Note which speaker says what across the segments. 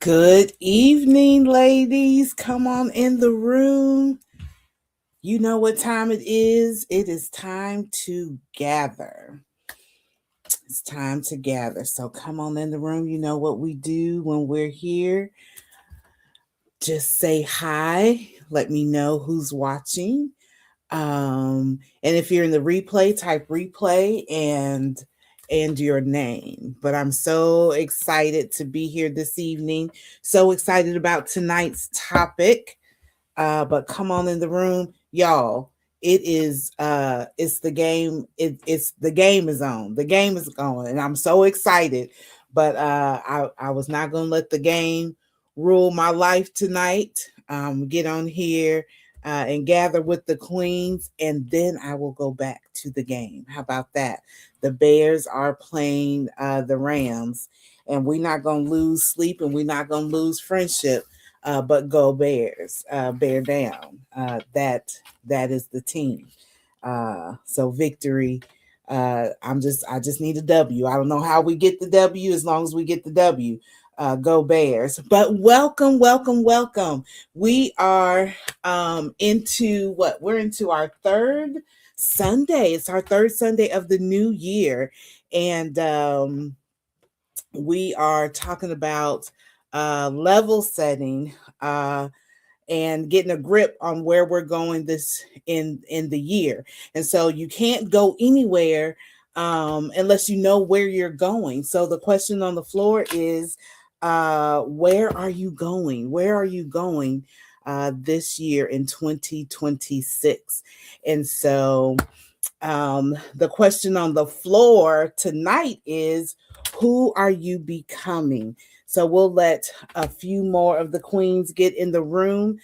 Speaker 1: Good evening, ladies. Come on in the room. You know what time it is. It is time to gather. It's time to gather. So come on in the room. You know what we do when we're here. Just say hi. Let me know who's watching. And if you're in the replay, type replay and your name. But I'm so excited to be here this evening. So excited about tonight's topic. But come on in the room, y'all. It's the game. It's the game is on. The game is going, and I'm so excited. But I was not gonna let the game rule my life tonight. Get on here and gather with the queens, and then I will go back to the game. How about that? The Bears are playing the Rams, and we're not gonna lose sleep, and we're not gonna lose friendship. But go Bears, bear down. That is the team. So victory. I just need a W. I don't know how we get the W as long as we get the W. Go Bears. But welcome, welcome, welcome. We are into what? We're into our third Sunday. It's our third Sunday of the new year. And we are talking about level setting and getting a grip on where we're going this in the year. And so you can't go anywhere unless you know where you're going. So the question on the floor is, where are you going? Where are you going this year in 2026? And so the question on the floor tonight is, who are you becoming? So we'll let a few more of the queens get in the room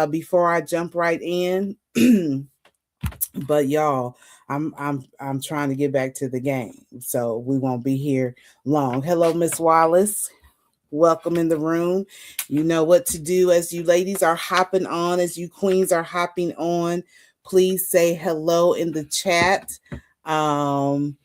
Speaker 1: before I jump right in. But y'all, I'm trying to get back to the game, so we won't be here long. Hello, Miss Wallace. Welcome in the room. You know what to do as you ladies are hopping on, as you queens are hopping on. Please say hello in the chat. And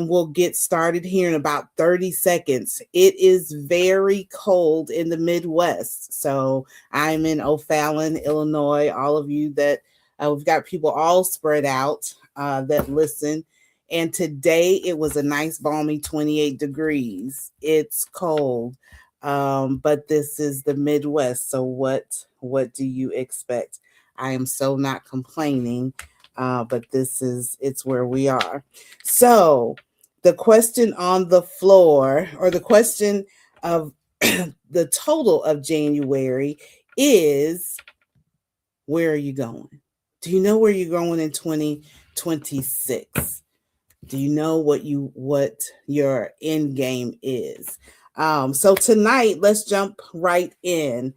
Speaker 1: we'll get started here in about 30 seconds. It is very cold in the Midwest. So I'm in O'Fallon, Illinois. All of you that we've got people all spread out that listen. And today it was a nice balmy 28 degrees. It's cold. But this is the Midwest. So what do you expect? I am so not complaining. But it's where we are. So the question on the floor, or the question of the total of January, is, where are you going? Do you know where you're going in 2026? Do you know what your end game is? So tonight, let's jump right in.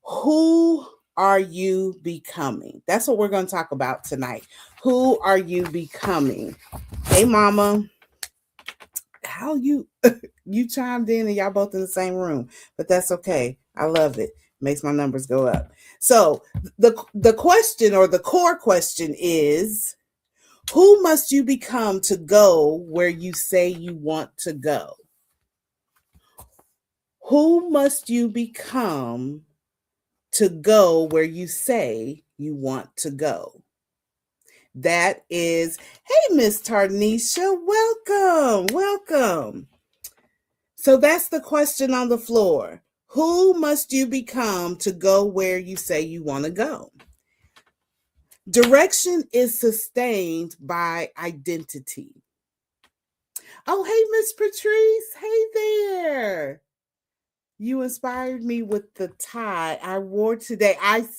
Speaker 1: Who are you becoming? That's what we're going to talk about tonight. Who are you becoming? Hey, mama, how you chimed in and y'all both in the same room, but that's okay. I love it. Makes my numbers go up. So the question, or the core question, is, who must you become to go where you say you want to go? Who must you become to go where you say you want to go? That is, hey, Miss Tarnisha, welcome. So that's the question on the floor. Who must you become to go where you say you want to go? Direction is sustained by identity. Oh, hey, Miss Patrice. Hey there. You inspired me with the tie I wore today. I did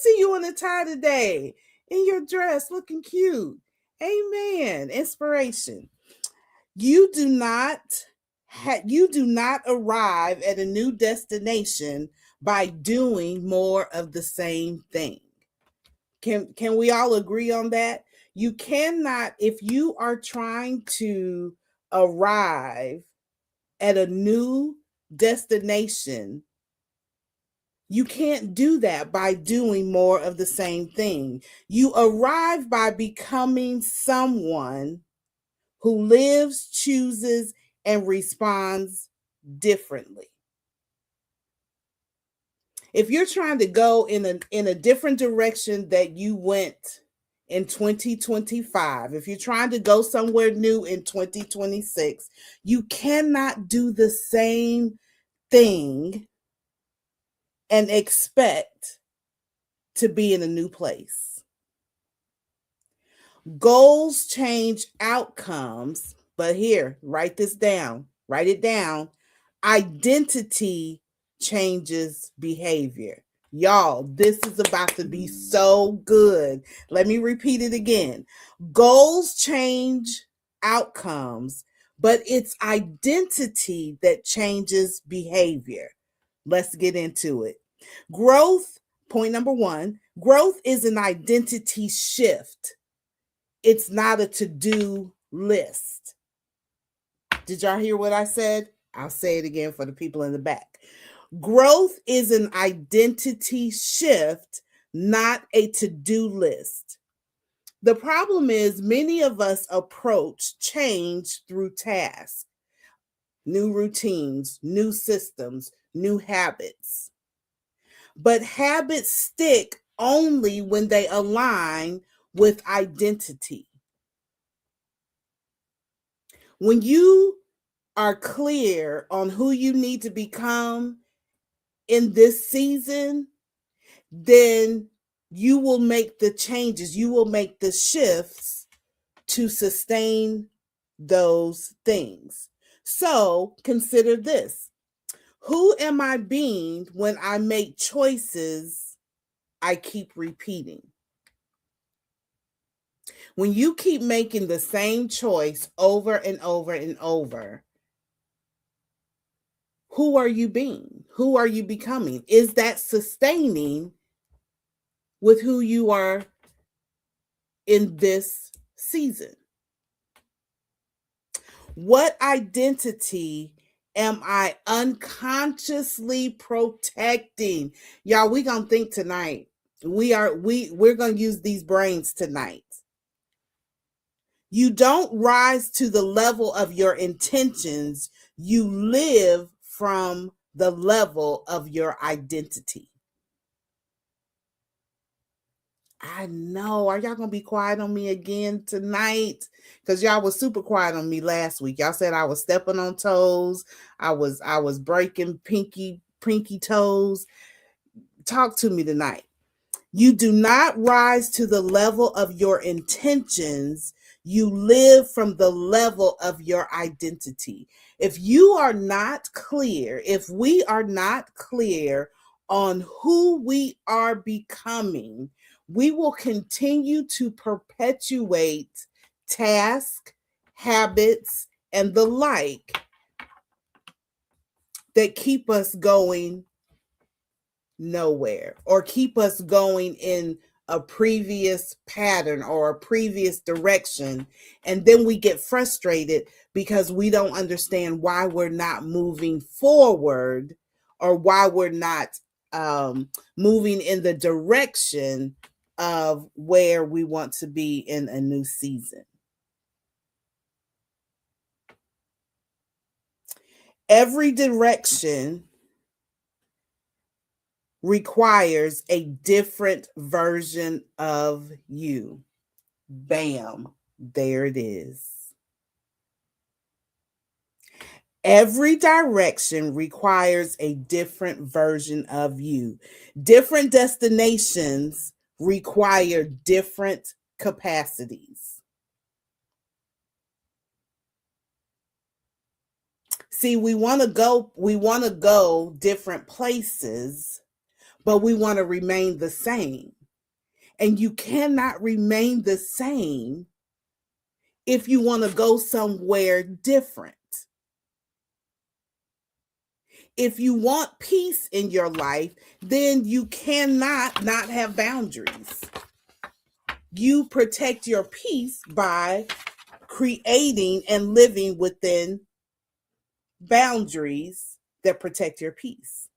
Speaker 1: see you in a tie today, in your dress, looking cute. Amen. Inspiration. You do not arrive at a new destination by doing more of the same thing. Can we all agree on that? You cannot, if you are trying to arrive at a new destination, you can't do that by doing more of the same thing. You arrive by becoming someone who lives, chooses, and responds differently. If you're trying to go in a different direction that you went in 2025, if you're trying to go somewhere new in 2026, you cannot do the same thing and expect to be in a new place. Goals change outcomes, but here, write this down. Write it down. Identity changes behavior. Y'all, this is about to be so good. Let me repeat it again. Goals change outcomes, but it's identity that changes behavior. Let's get into it. Growth, point number one, growth is an identity shift. It's not a to-do list. Did y'all hear what I said? I'll say it again for the people in the back. Growth is an identity shift, not a to-do list. The problem is many of us approach change through tasks, new routines, new systems, new habits. But habits stick only when they align with identity. When you are clear on who you need to become in this season, then you will make the changes, you will make the shifts to sustain those things. So consider this. Who am I being when I make choices I keep repeating? When you keep making the same choice over and over and over, who are you being? Who are you becoming? Is that sustaining with who you are in this season? What identity am I unconsciously protecting? Y'all, we gonna think tonight. We're gonna use these brains tonight. You don't rise to the level of your intentions. You live from the level of your identity. I know. Are y'all gonna be quiet on me again tonight? Because y'all was super quiet on me last week. Y'all said I was stepping on toes. I was breaking pinky toes. Talk to me tonight. You do not rise to the level of your intentions. You live from the level of your identity. If you are not clear, if we are not clear on who we are becoming, we will continue to perpetuate tasks, habits, and the like that keep us going nowhere or keep us going in a previous pattern or a previous direction. And then we get frustrated because we don't understand why we're not moving forward or why we're not moving in the direction of where we want to be in a new season. Every direction requires a different version of you. Bam, there it is. Every direction requires a different version of you. Different destinations require different capacities. See, we want to go different places, but we want to remain the same. And you cannot remain the same if you want to go somewhere different. If you want peace in your life, then you cannot not have boundaries. You protect your peace by creating and living within boundaries that protect your peace.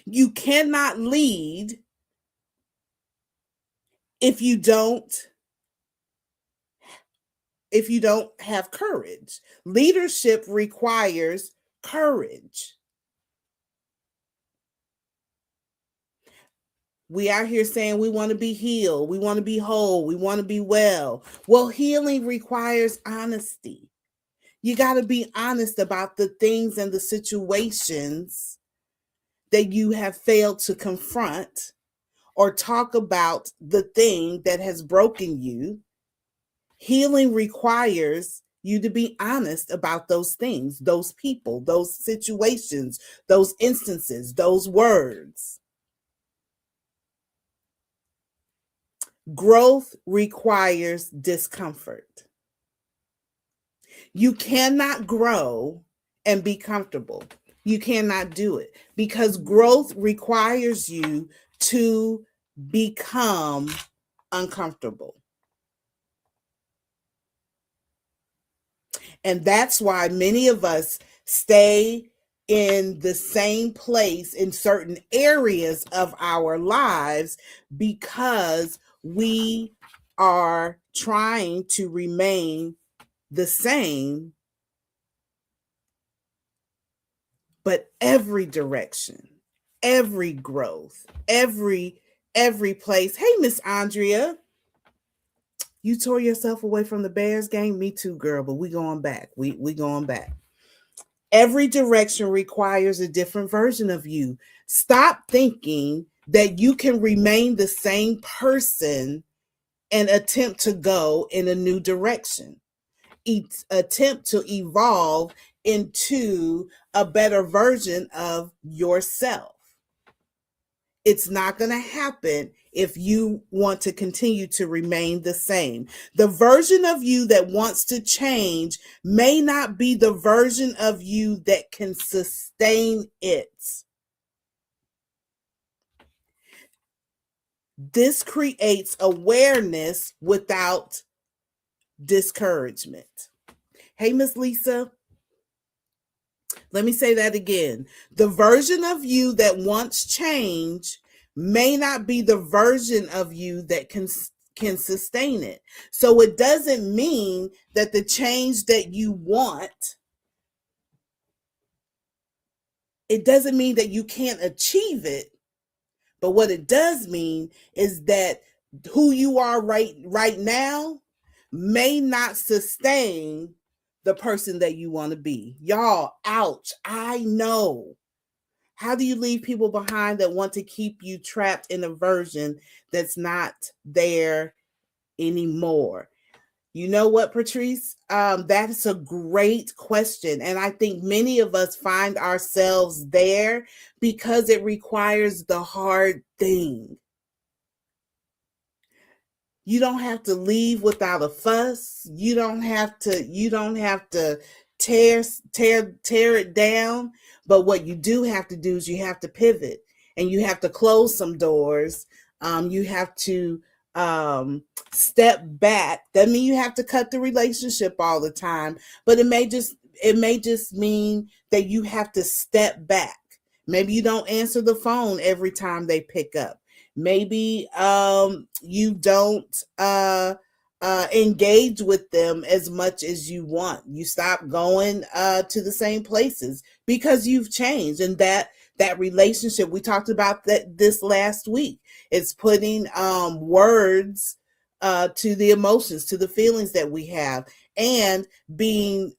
Speaker 1: You cannot lead if you don't if you don't have courage. Leadership requires courage. We out here saying we want to be healed, we want to be whole, we want to be well. Well, healing requires honesty. You got to be honest about the things and the situations that you have failed to confront, or talk about the thing that has broken you. Healing requires you to be honest about those things, those people, those situations, those instances, those words. Growth requires discomfort. You cannot grow and be comfortable. You cannot do it, because growth requires you to become uncomfortable. And that's why many of us stay in the same place in certain areas of our lives, because we are trying to remain the same. But every direction, every growth, every place. Hey, Miss Andrea, you tore yourself away from the Bears game. Me too, girl, but we going back. We going back. Every direction requires a different version of you. Stop thinking that you can remain the same person and attempt to go in a new direction. Attempt to evolve into a better version of yourself. It's not going to happen if you want to continue to remain the same. The version of you that wants to change may not be the version of you that can sustain it. This creates awareness without discouragement. Hey, Miss Lisa, let me say that again. The version of you that wants change may not be the version of you that can sustain it. So it doesn't mean that the change that you want, it doesn't mean that you can't achieve it. But what it does mean is that who you are right now may not sustain the person that you want to be. Y'all, ouch, I know. How do you leave people behind that want to keep you trapped in a version that's not there anymore? You know what, Patrice? That is a great question. And I think many of us find ourselves there because it requires the hard thing. You don't have to leave without a fuss. You don't have to tear it down. But what you do have to do is you have to pivot, and you have to close some doors. You have to step back. That means you have to cut the relationship all the time, but it may just mean that you have to step back. Maybe you don't answer the phone every time they pick up. Maybe you don't engage with them as much as you want. You stop going to the same places because you've changed. And that relationship, we talked about that this last week. It's putting words to the emotions, to the feelings that we have, and being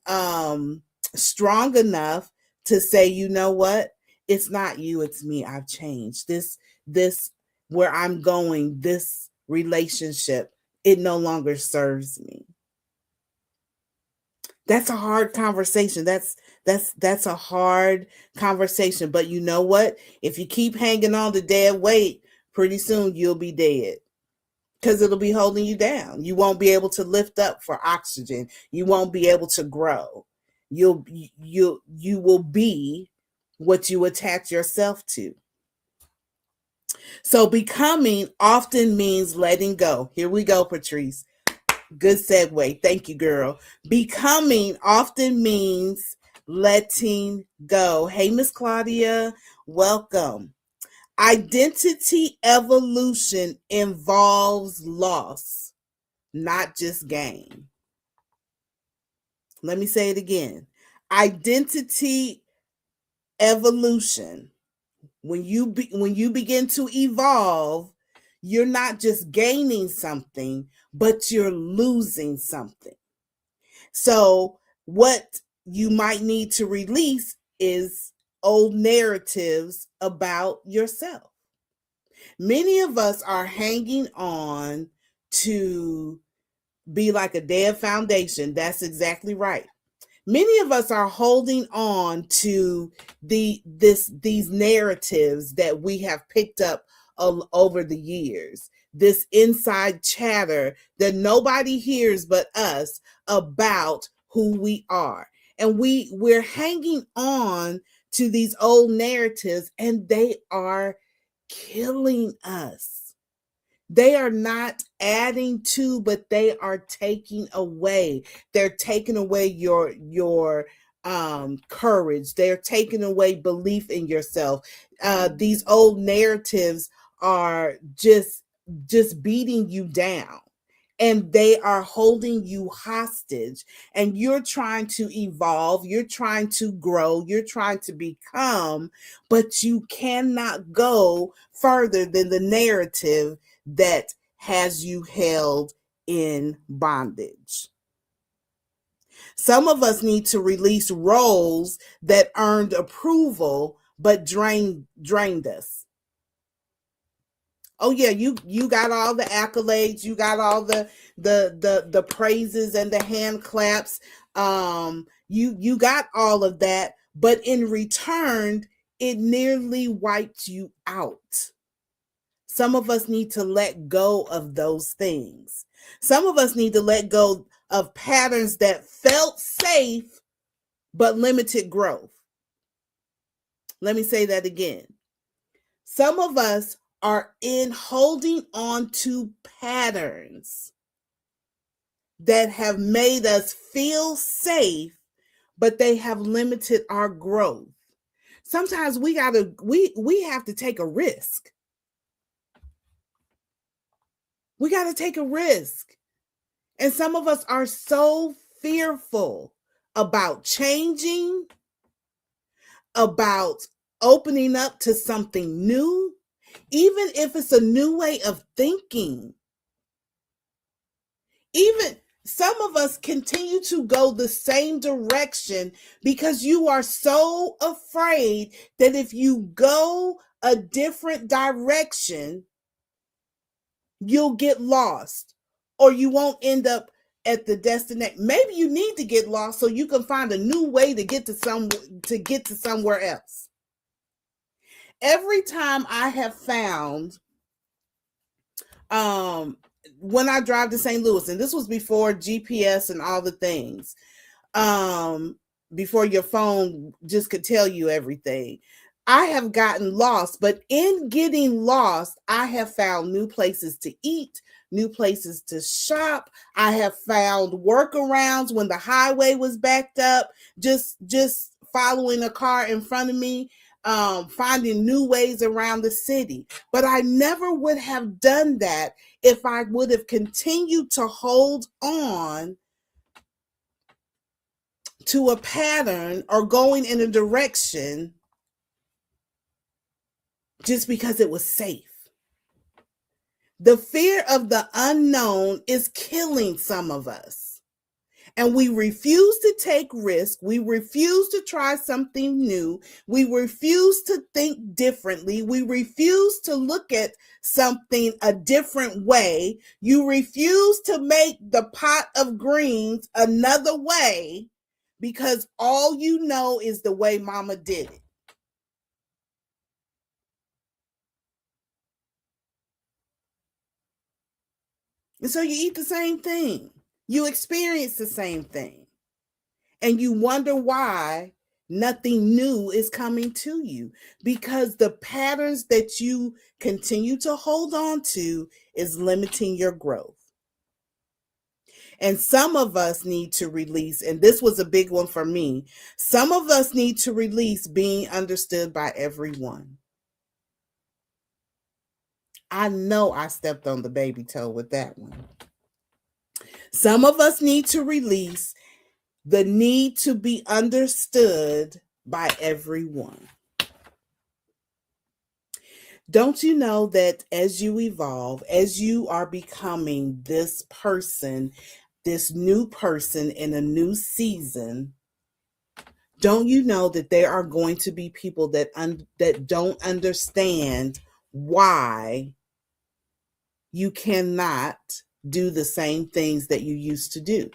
Speaker 1: strong enough to say, you know what? It's not you, it's me. I've changed. This where I'm going, this relationship, it no longer serves me. That's a hard conversation. That's a hard conversation. But you know what? If you keep hanging on to dead weight, pretty soon you'll be dead, because it'll be holding you down. You won't be able to lift up for oxygen. You won't be able to grow. You will be what you attach yourself to. So becoming often means letting go. Here we go, Patrice. Good segue. Thank you, girl. Becoming often means letting go. Hey, Miss Claudia, welcome. Identity evolution involves loss, not just gain. Let me say it again. Identity evolution. When you begin to evolve, you're not just gaining something, but you're losing something. So what you might need to release is old narratives about yourself. Many of us are hanging on to be like a dead foundation. That's exactly right. Many of us are holding on to these narratives that we have picked up over the years. This inside chatter that nobody hears but us about who we are. And we're hanging on to these old narratives, and they are killing us. They are not adding to, but they are taking away. They're taking away your courage. They're taking away belief in yourself. These old narratives are just beating you down, and they are holding you hostage. And you're trying to evolve, you're trying to grow, you're trying to become, but you cannot go further than the narrative that has you held in bondage. Some of us need to release roles that earned approval but drained us. Oh yeah, you got all the accolades, you got all the praises and the hand claps. You got all of that, but in return, it nearly wiped you out. Some of us need to let go of those things. Some of us need to let go of patterns that felt safe but limited growth. Let me say that again. Some of us are in holding on to patterns that have made us feel safe, but they have limited our growth. Sometimes we have to take a risk. We got to take a risk. And some of us are so fearful about changing, about opening up to something new, even if it's a new way of thinking. Even some of us continue to go the same direction because you are so afraid that if you go a different direction, you'll get lost or you won't end up at the destination. Maybe you need to get lost so you can find a new way to get to somewhere else. Every time I have found when I drive to St. Louis, and this was before GPS and all the things, before your phone just could tell you everything, I have gotten lost, but in getting lost, I have found new places to eat, new places to shop. I have found workarounds when the highway was backed up, just following a car in front of me, finding new ways around the city. But I never would have done that if I would have continued to hold on to a pattern or going in a direction just because it was safe. The fear of the unknown is killing some of us. And we refuse to take risks. We refuse to try something new. We refuse to think differently. We refuse to look at something a different way. You refuse to make the pot of greens another way because all you know is the way mama did it. And so you eat the same thing. You experience the same thing. And you wonder why nothing new is coming to you, because the patterns that you continue to hold on to is limiting your growth. And some of us need to release, and this was a big one for me. Some of us need to release being understood by everyone. I know I stepped on the baby toe with that one. Some of us need to release the need to be understood by everyone. Don't you know that as you evolve, as you are becoming this person, this new person in a new season, don't you know that there are going to be people that don't understand why you cannot do the same things that you used to do?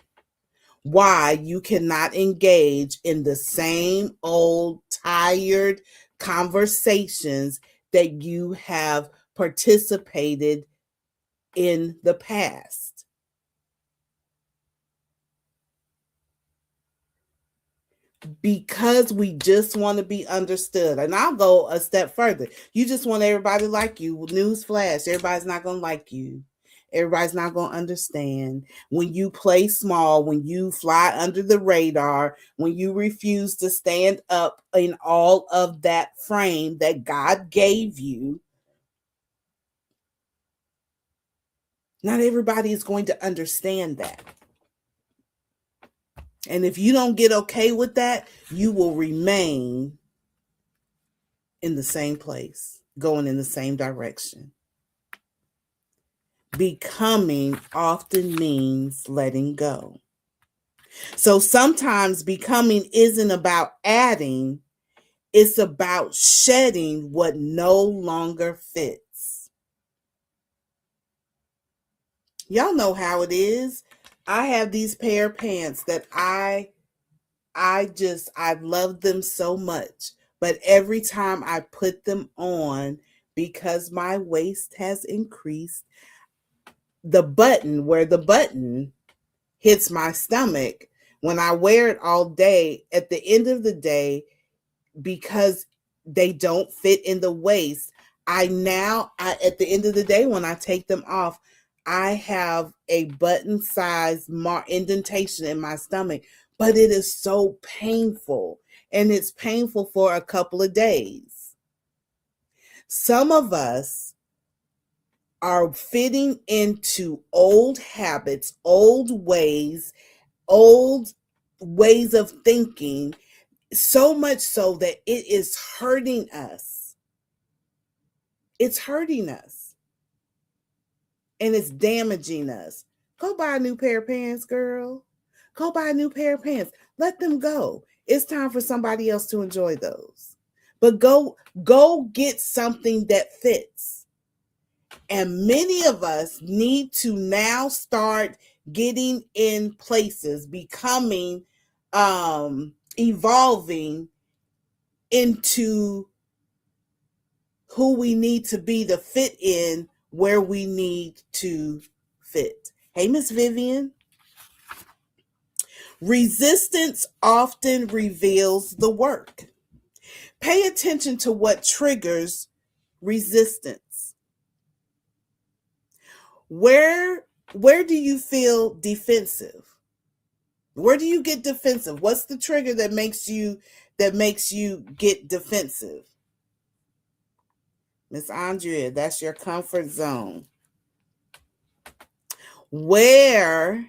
Speaker 1: Why you cannot engage in the same old tired conversations that you have participated in the past? Because we just want to be understood. And I'll go a step further. You just want everybody to like you. Newsflash, everybody's not going to like you. Everybody's not going to understand. When you play small, when you fly under the radar, when you refuse to stand up in all of that frame that God gave you, not everybody is going to understand that. And if you don't get okay with that, you will remain in the same place, going in the same direction. Becoming often means letting go. So sometimes becoming isn't about adding, it's about shedding what no longer fits. Y'all know how it is. I have these pair of pants that I love them so much. But every time I put them on, because my waist has increased, the button where the button hits my stomach, when I wear it all day, at the end of the day, because they don't fit in the waist, at the end of the day, when I take them off, I have a button size indentation in my stomach, but it is so painful, and it's painful for a couple of days. Some of us are fitting into old habits, old ways of thinking, so much so that it is hurting us. It's hurting us. And it's damaging us. Go buy a new pair of pants, girl. Go buy a new pair of pants. Let them go. It's time for somebody else to enjoy those. But go get something that fits. And many of us need to now start getting in places, becoming, evolving into who we need to be to fit in where we need to fit. Hey, Miss Vivian. Resistance often reveals the work. Pay attention to what triggers resistance. Where do you feel defensive? Where do you get defensive? What's the trigger that makes you get defensive? Miss Andrea, that's your comfort zone. Where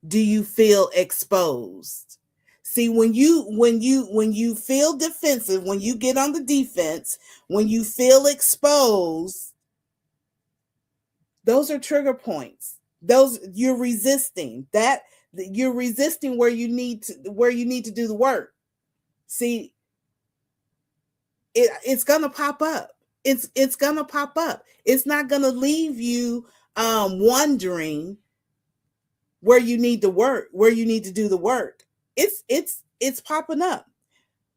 Speaker 1: do you feel exposed? See, when you feel defensive, when you get on the defense, when you feel exposed, those are trigger points. Those you're resisting. You're resisting where you need to do the work. See, it's gonna pop up. It's gonna pop up. It's not gonna leave you wondering where you need to work, where you need to do the work. It's popping up.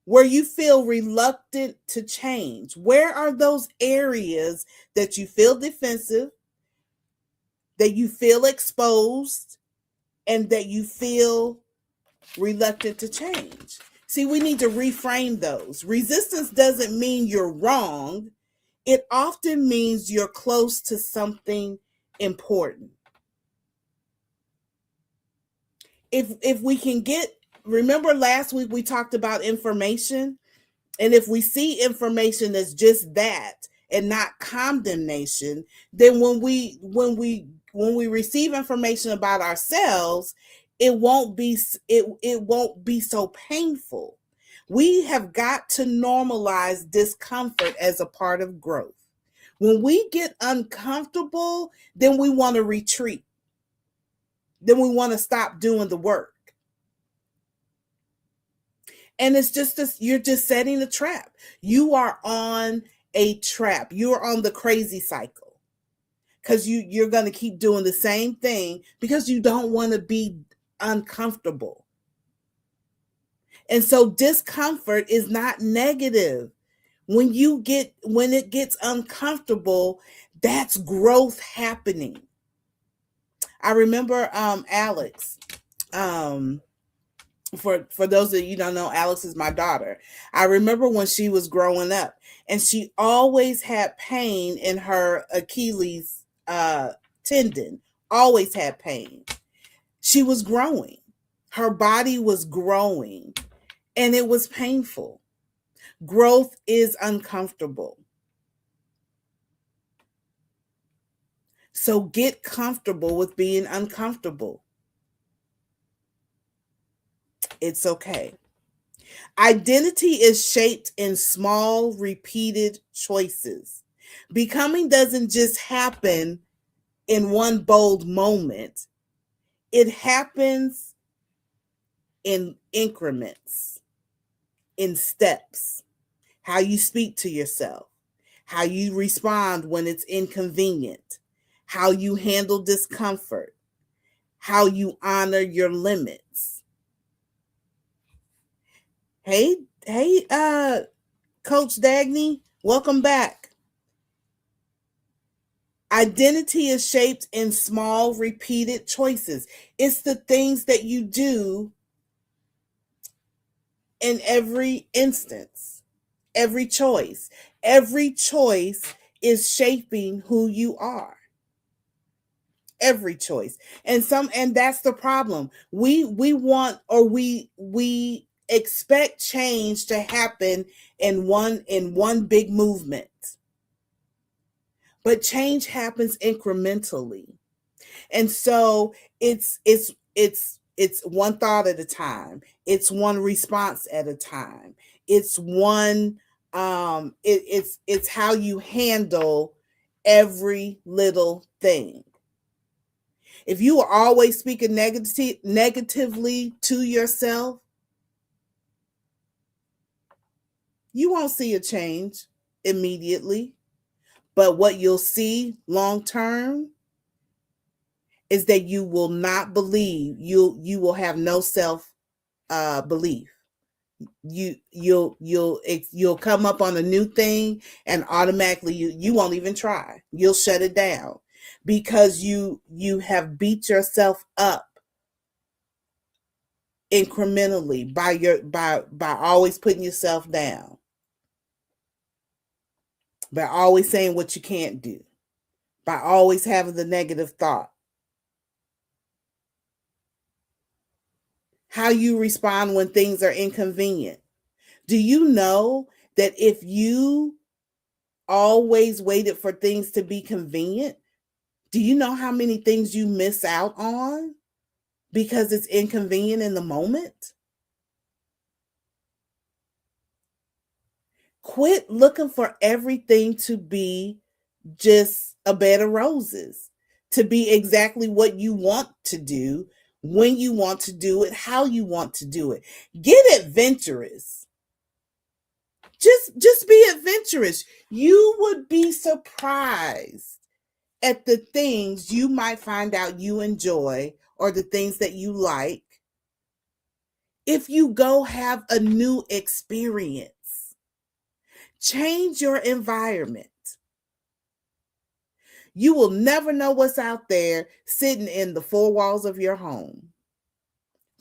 Speaker 1: Where you feel reluctant to change. Where are those areas that you feel defensive, that you feel exposed, and that you feel reluctant to change? See, we need to reframe those. Resistance doesn't mean you're wrong. It often means you're close to something important. If we can remember last week we talked about information, and if we see information as just that and not condemnation, then when we receive information about ourselves, it won't be so painful. We have got to normalize discomfort as a part of growth. When we get uncomfortable, then we want to retreat. Then we want to stop doing the work. And it's just this, you're just setting a trap. You are on a trap. You're on the crazy cycle. Because you're going to keep doing the same thing because you don't want to be uncomfortable. And so discomfort is not negative. When it gets uncomfortable, that's growth happening. I remember Alex. For those of you don't know, Alex is my daughter. I remember when she was growing up, and she always had pain in her Achilles tendon. Always had pain. She was growing. Her body was growing, and it was painful. Growth is uncomfortable. So get comfortable with being uncomfortable. It's okay. Identity is shaped in small, repeated choices. Becoming doesn't just happen in one bold moment. It happens in increments, in steps. How you speak to yourself, how you respond when it's inconvenient, how you handle discomfort, how you honor your limits. Hey, Coach Dagny, welcome back. Identity is shaped in small, repeated choices. It's the things that you do in every instance, every choice. Every choice is shaping who you are. Every choice. And that's the problem. We want, or we expect change to happen in one big movement. But change happens incrementally. And so it's one thought at a time. It's one response at a time. It's one it's how you handle every little thing. If you are always speaking negatively to yourself, you won't see a change immediately. But what you'll see long term is that you will not believe. You will have no self belief. You'll come up on a new thing and automatically you won't even try. You'll shut it down because you have beat yourself up incrementally by always putting yourself down, by always saying what you can't do, by always having the negative thought. How you respond when things are inconvenient. Do you know that if you always waited for things to be convenient, do you know how many things you miss out on because it's inconvenient in the moment? Quit looking for everything to be just a bed of roses, to be exactly what you want to do, when you want to do it, how you want to do it. Get adventurous. Just be adventurous. You would be surprised at the things you might find out you enjoy or the things that you like if you go have a new experience. Change your environment. You will never know what's out there sitting in the four walls of your home.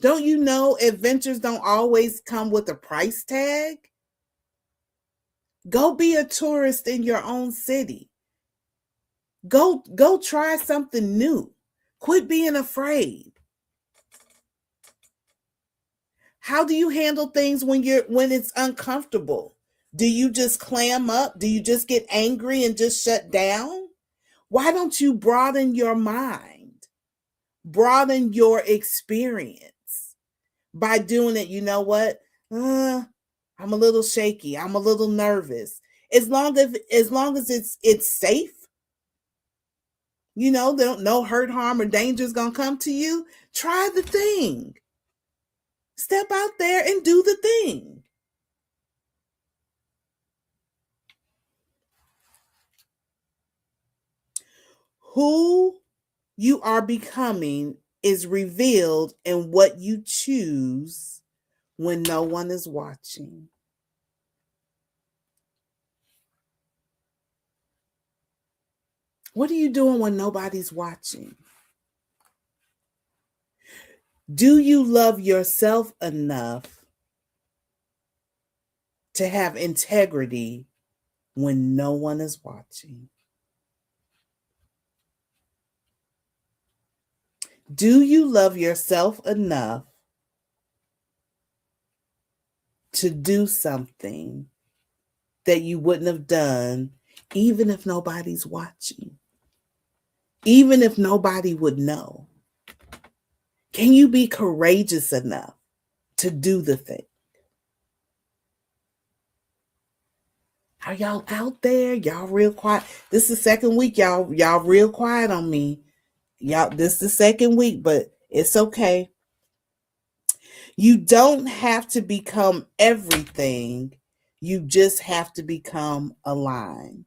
Speaker 1: Don't you know adventures don't always come with a price tag? Go be a tourist in your own city. Go try something new. Quit being afraid. How do you handle things when it's uncomfortable? Do you just clam up? Do you just get angry and just shut down? Why don't you broaden your mind? Broaden your experience by doing it. You know what? I'm a little shaky. I'm a little nervous. As long as it's safe, no hurt, harm, or danger is gonna come to you. Try the thing. Step out there and do the thing. Who you are becoming is revealed in what you choose when no one is watching. What are you doing when nobody's watching? Do you love yourself enough to have integrity when no one is watching? Do you love yourself enough to do something that you wouldn't have done even if nobody's watching? Even if nobody would know? Can you be courageous enough to do the thing? Are y'all out there? Y'all real quiet. This is the second week, y'all real quiet on me. Y'all, this is the second week, but it's okay. You don't have to become everything. You just have to become aligned.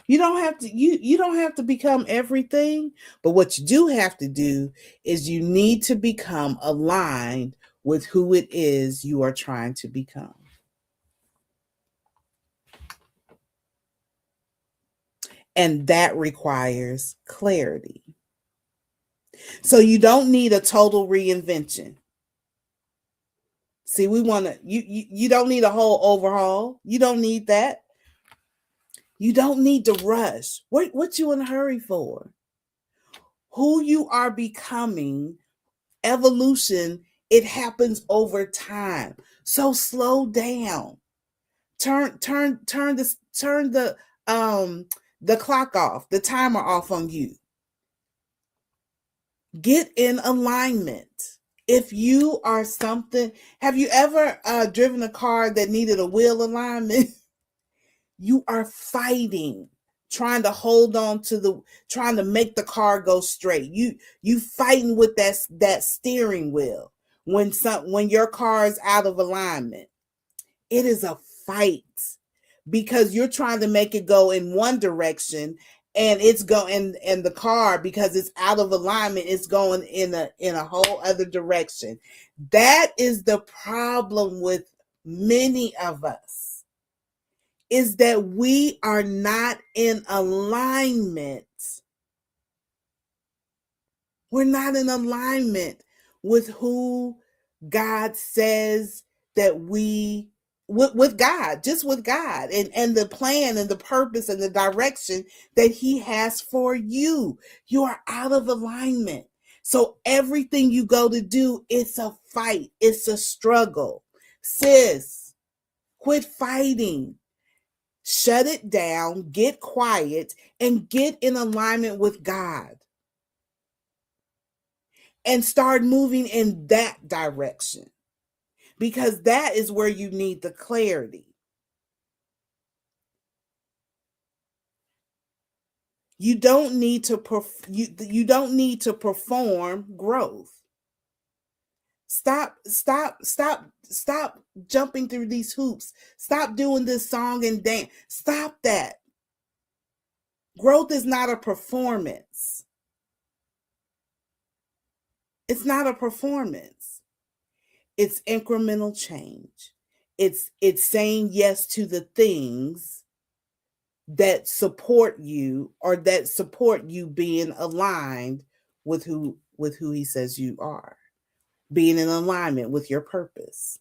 Speaker 1: You don't have to become everything, but what you do have to do is you need to become aligned with who it is you are trying to become. And that requires clarity. So you don't need a total reinvention. See, we want to you don't need a whole overhaul. You don't need that. You don't need to rush. What you in a hurry for? Who you are becoming, evolution, it happens over time. So slow down. Turn the clock off, the timer off on you. Get in alignment. If you are something, have you ever driven a car that needed a wheel alignment? You are fighting, trying to hold on to trying to make the car go straight. You fighting with that steering wheel when your car is out of alignment. It is a fight because you're trying to make it go in one direction, and it's going, and the car, because it's out of alignment, it's going in a whole other direction. That is the problem with many of us, is that we are not in alignment. We're not in alignment with who God says that with God, just with God, and the plan and the purpose and the direction that He has for you. You are out of alignment. So everything you go to do, it's a fight. It's a struggle. Sis, quit fighting. Shut it down, get quiet, and get in alignment with God. And start moving in that direction, because that is where you need the clarity. You don't need to you don't need to perform growth. Stop jumping through these hoops. Stop doing this song and dance. Stop that. Growth is not a performance. It's not a performance. It's incremental change. It's saying yes to the things that support you, or that support you being aligned with who He says you are, being in alignment with your purpose.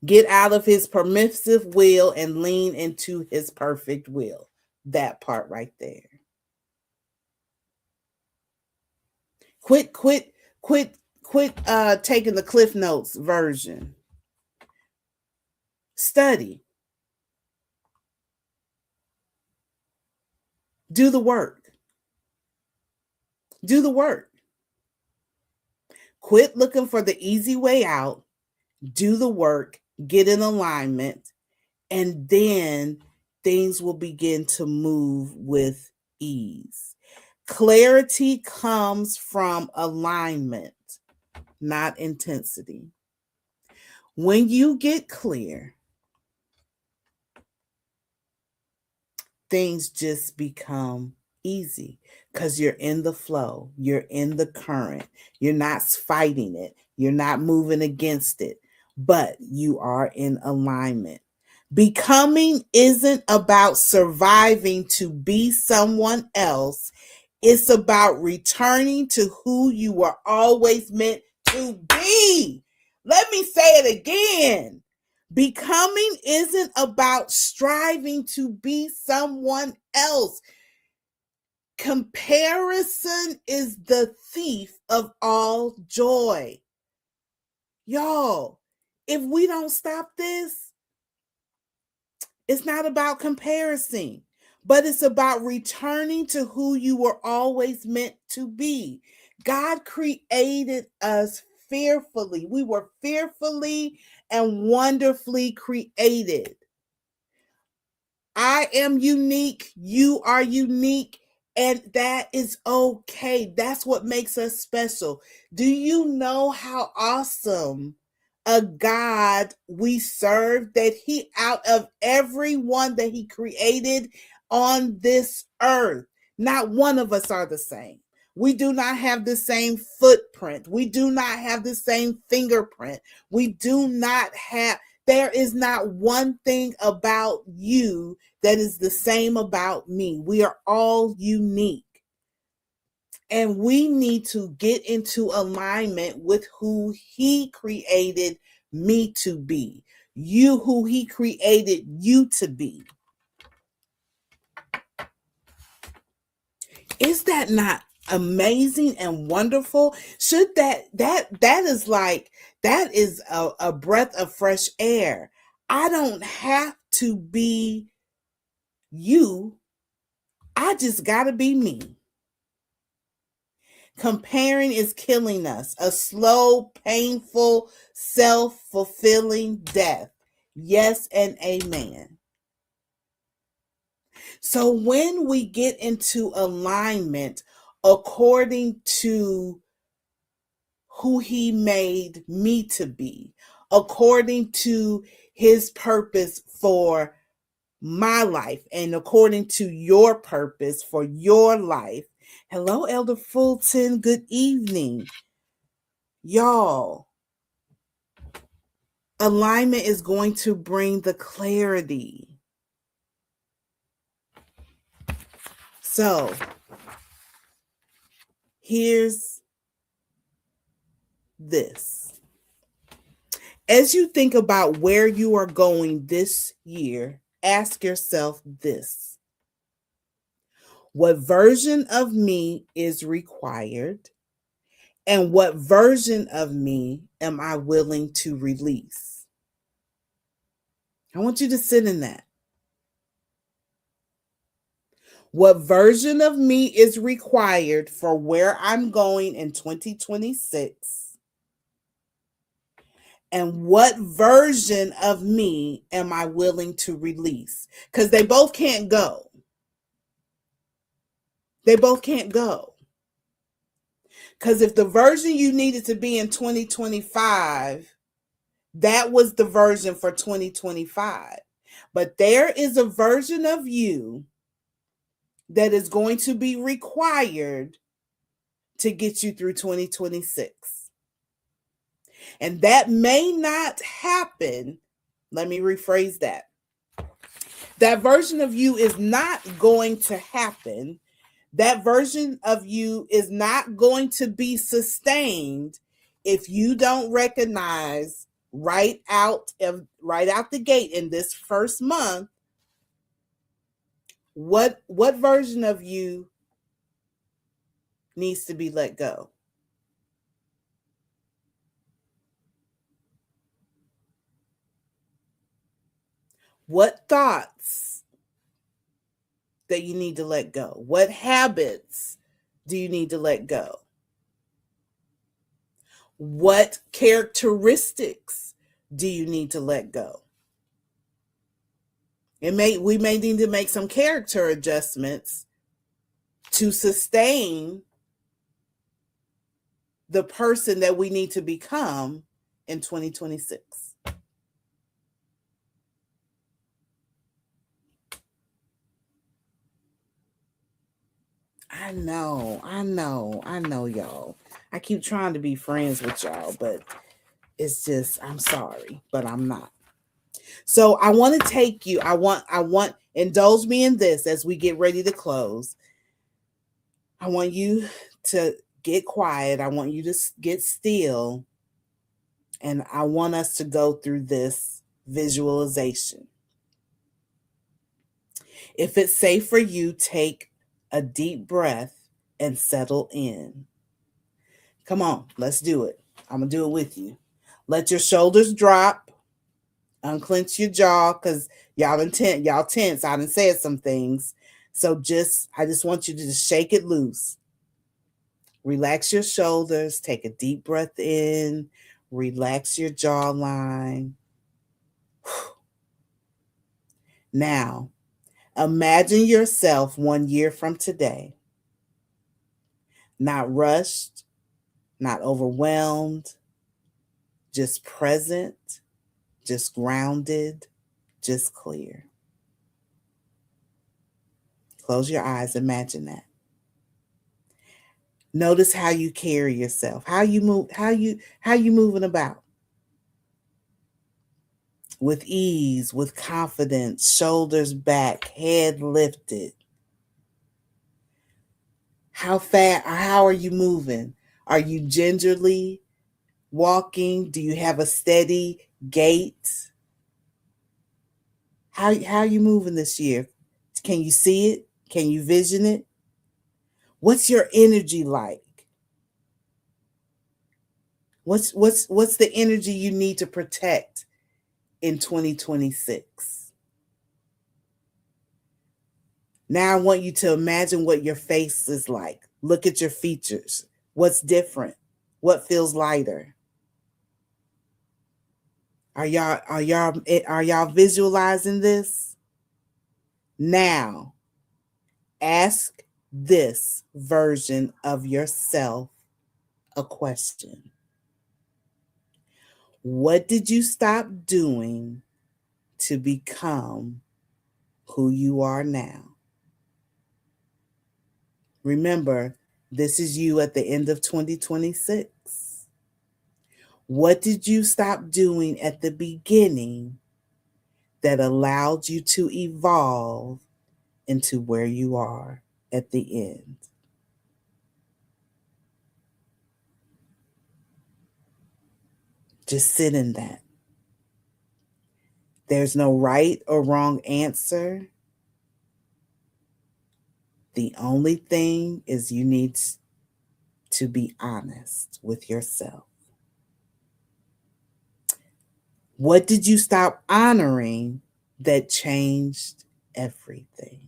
Speaker 1: Get out of His permissive will and lean into His perfect will. That part right there. Quit taking the Cliff Notes version. Study. Do the work. Do the work. Quit looking for the easy way out. Do the work, get in alignment, and then things will begin to move with ease. Clarity comes from alignment, not intensity. When you get clear, things just become easy because you're in the flow, you're in the current, you're not fighting it, you're not moving against it, but you are in alignment. Becoming isn't about surviving to be someone else. It's about returning to who you were always meant to be. Let me say it again. Becoming isn't about striving to be someone else. Comparison is the thief of all joy. Y'all, if we don't stop this, it's not about comparison, but it's about returning to who you were always meant to be. God created us fearfully. We were fearfully and wonderfully created. I am unique. You are unique. And that is okay. That's what makes us special. Do you know how awesome a God we serve, that he, out of everyone that he created on this earth, not one of us are the same. We do not have the same footprint. We do not have the same fingerprint. We do not have, there is not one thing about you that is the same about me. We are all unique. And we need to get into alignment with who he created me to be. You, who he created you to be. Is that not amazing and wonderful? Should that is like, that is a breath of fresh air. I don't have to be you. I just gotta be me. Comparing is killing us. A slow, painful, self-fulfilling death. Yes and amen. So when we get into alignment according to who he made me to be, according to his purpose for my life, and according to your purpose for your life. Hello, Elder Fulton. Good evening. Y'all, alignment is going to bring the clarity. So, here's this. As you think about where you are going this year, ask yourself this: what version of me is required? And what version of me am I willing to release? I want you to sit in that. What version of me is required for where I'm going in 2026? And what version of me am I willing to release? Because they both can't go. They both can't go. Because if the version you needed to be in 2025, that was the version for 2025. But there is a version of you that is going to be required to get you through 2026. And that may not happen. Let me rephrase that. That version of you is not going to happen. That version of you is not going to be sustained if you don't recognize right out the gate in this first month what version of you needs to be let go. What thoughts that you need to let go? What habits do you need to let go? What characteristics do you need to let go? We may need to make some character adjustments to sustain the person that we need to become in 2026. I know, y'all. I keep trying to be friends with y'all, but it's just, I'm sorry, but I'm not. So I want to take you, indulge me in this as we get ready to close. I want you to get quiet. I want you to get still. And I want us to go through this visualization. If it's safe for you, take a deep breath and settle in. Come on, let's do it. I'm going to do it with you. Let your shoulders drop. Unclench your jaw because y'all tense. I done said some things. So I just want you to just shake it loose. Relax your shoulders. Take a deep breath in. Relax your jawline. Now, imagine yourself 1 year from today. Not rushed, not overwhelmed, just present, just grounded, just clear. Close your eyes, imagine that. Notice how you carry yourself, how you move, how you moving about. With ease, with confidence, shoulders back, head lifted. How are you moving? Are you gingerly walking? Do you have a steady gait? How are you moving this year? Can you see it? Can you vision it? What's your energy like? What's the energy you need to protect in 2026? Now I want you to imagine what your face is like. Look at your features. What's different? What feels lighter? Are y'all visualizing this? Now, ask this version of yourself a question. What did you stop doing to become who you are now? Remember, this is you at the end of 2026. What did you stop doing at the beginning that allowed you to evolve into where you are at the end? Just sit in that. There's no right or wrong answer. The only thing is you need to be honest with yourself. What did you stop honoring that changed everything?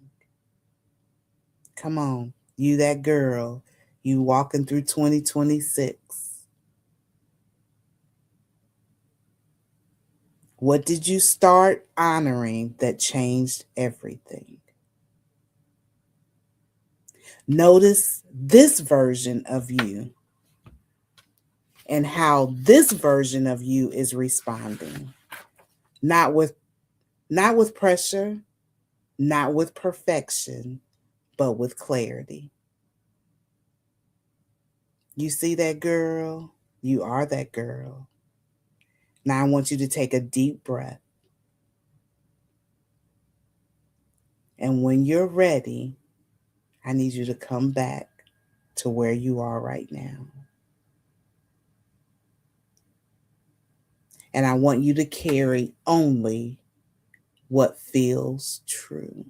Speaker 1: Come on, you that girl, you walking through 2026. What did you start honoring that changed everything? Notice this version of you and how this version of you is responding. Not with pressure, not with perfection, but with clarity. You see that girl? You are that girl. Now I want you to take a deep breath. And when you're ready, I need you to come back to where you are right now. And I want you to carry only what feels true.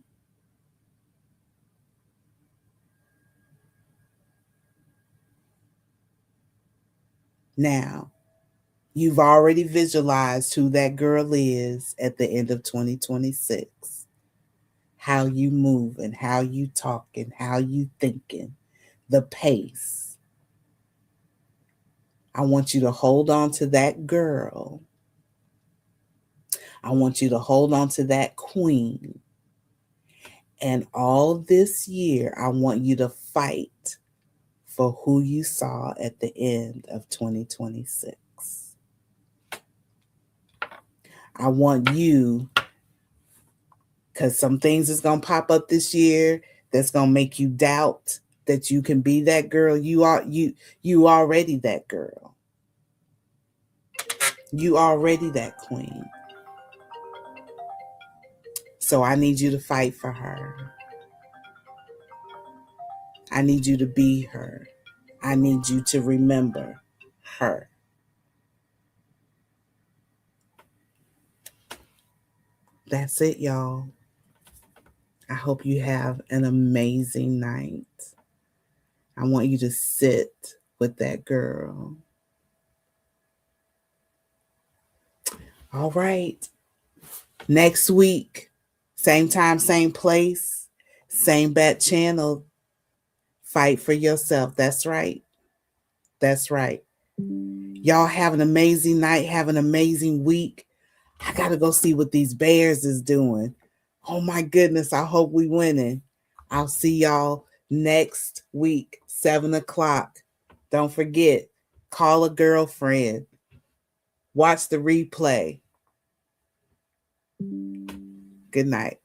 Speaker 1: Now, you've already visualized who that girl is at the end of 2026. How you moving, how you talking, how you thinking. the pace. I want you to hold on to that girl. I want you to hold on to that queen. And all this year, I want you to fight for who you saw at the end of 2026. I want you, because some things is going to pop up this year that's going to make you doubt that you can be that girl. You already that girl. You already that queen. So I need you to fight for her. I need you to be her. I need you to remember her. That's it, y'all. I hope you have an amazing night. I want you to sit with that girl. All right. Next week, same time, same place, same bat channel. Fight for yourself. That's right. That's right. Y'all have an amazing night. Have an amazing week. I got to go see what these Bears is doing. Oh my goodness. I hope we winning. I'll see y'all next week, 7:00. Don't forget, call a girlfriend. Watch the replay. Good night.